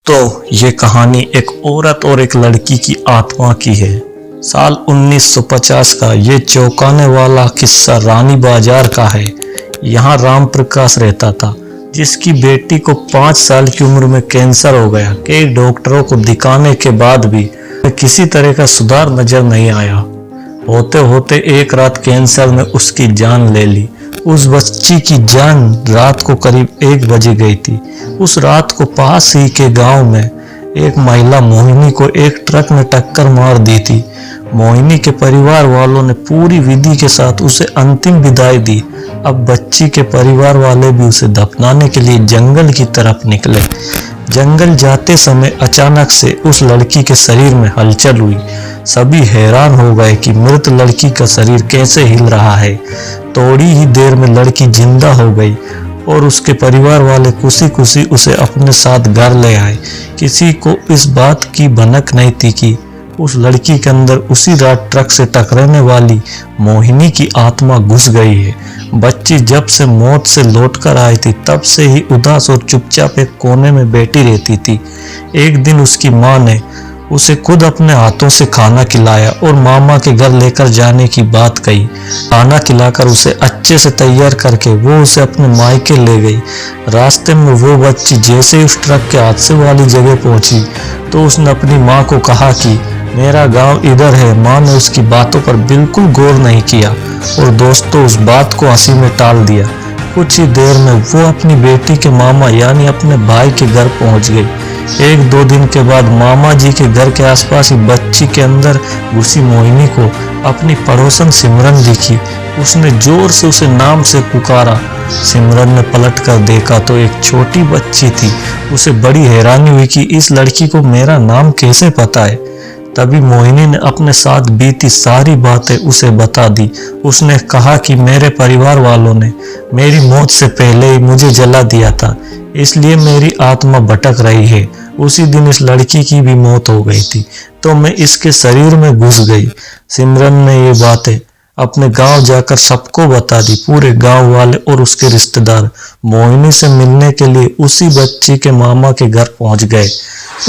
तो ये कहानी एक औरत और एक लड़की की आत्मा की है। साल 1950 का ये चौंकाने वाला किस्सा रानी बाजार का है। यहाँ राम प्रकाश रहता था, जिसकी बेटी को 5 साल की उम्र में कैंसर हो गया। कई डॉक्टरों को दिखाने के बाद भी किसी तरह का सुधार नजर नहीं आया। होते होते एक रात कैंसर ने उसकी जान ले ली। उस बच्ची की जान रात को करीब 1 बजे गई थी। उस रात को पास ही के गांव में एक महिला मोहिनी को एक ट्रक ने टक्कर मार दी थी। मोहिनी के परिवार वालों ने पूरी विधि के साथ उसे अंतिम विदाई दी। अब बच्ची के परिवार वाले भी उसे दफनाने के लिए जंगल की तरफ निकले। जंगल जाते समय अचानक से उस लड़की के शरीर में हलचल हुई। सभी हैरान हो गए कि मृत लड़की का शरीर कैसे हिल रहा है। थोड़ी ही देर में लड़की जिंदा हो गई और उसके परिवार वाले खुशी खुशी उसे अपने साथ घर ले आए। किसी को इस बात की भनक नहीं थी कि उस लड़की के अंदर उसी रात ट्रक से टकराने वाली मोहिनी की आत्मा घुस गई है। बच्ची जब से मौत से लौटकर आई थी तब से ही उदास और चुपचाप एक कोने में बैठी रहती थी। एक दिन उसकी माँ ने उसे खुद अपने हाथों से खाना खिलाया और मामा के घर लेकर जाने की बात कही। खाना खिलाकर उसे अच्छे से तैयार करके वो उसे अपने मायके ले गई। रास्ते में वो बच्ची जैसे ही उस ट्रक के हादसे वाली जगह पहुंची तो उसने अपनी माँ को कहा कि मेरा गांव इधर है। माँ ने उसकी बातों पर बिल्कुल गौर नहीं किया और दोस्तों उस बात को हंसी में टाल दिया। कुछ ही देर में वो अपनी बेटी के मामा यानी अपने भाई के घर पहुंच गई। 1-2 दिन के बाद मामा जी के घर के आसपास ही बच्ची के अंदर घुसी मोहिनी को अपनी पड़ोसन सिमरन दिखी। उसने जोर से उसे नाम से पुकारा। सिमरन ने पलट कर देखा तो एक छोटी बच्ची थी। उसे बड़ी हैरानी हुई कि इस लड़की को मेरा नाम कैसे पता है। तभी मोहिनी ने अपने साथ बीती सारी बातें उसे बता दी। उसने कहा कि मेरे परिवार वालों ने मेरी मौत से पहले ही मुझे जला दिया था, इसलिए मेरी आत्मा भटक रही है। उसी दिन इस लड़की की भी मौत हो गई थी तो मैं इसके शरीर में घुस गई। सिमरन ने ये बातें अपने गांव जाकर सबको बता दी। पूरे गांव वाले और उसके रिश्तेदार मोहिनी से मिलने के लिए उसी बच्ची के मामा के घर पहुंच गए।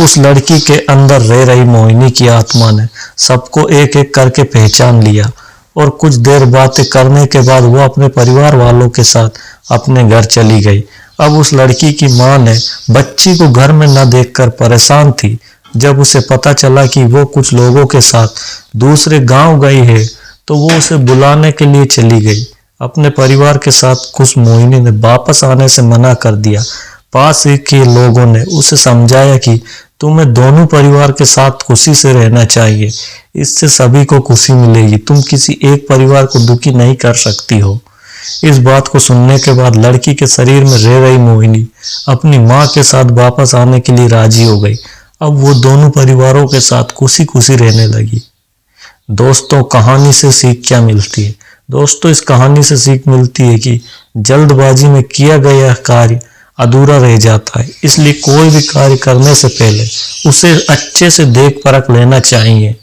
उस लड़की के अंदर रह रही मोहिनी की आत्मा ने सबको एक एक करके पहचान लिया और कुछ देर बातें करने के बाद वो अपने परिवार वालों के साथ अपने घर चली गई। अब उस लड़की की मां ने बच्ची को घर में न देखकर परेशान थी। जब उसे पता चला कि वो कुछ लोगों के साथ दूसरे गांव गई है तो वो उसे बुलाने के लिए चली गई। अपने परिवार के साथ खुश मोहिनी ने वापस आने से मना कर दिया। पास ही के लोगों ने उसे समझाया कि तुम्हें दोनों परिवार के साथ खुशी से रहना चाहिए, इससे सभी को खुशी मिलेगी। तुम किसी एक परिवार को दुखी नहीं कर सकती हो। इस बात को सुनने के बाद लड़की के शरीर में रह रही मोहिनी अपनी माँ के साथ वापस आने के लिए राजी हो गई। अब वो दोनों परिवारों के साथ खुशी खुशी रहने लगी। दोस्तों, कहानी से सीख क्या मिलती है? दोस्तों, इस कहानी से सीख मिलती है कि जल्दबाजी में किया गया कार्य अधूरा रह जाता है, इसलिए कोई भी कार्य करने से पहले उसे अच्छे से देख परख लेना चाहिए।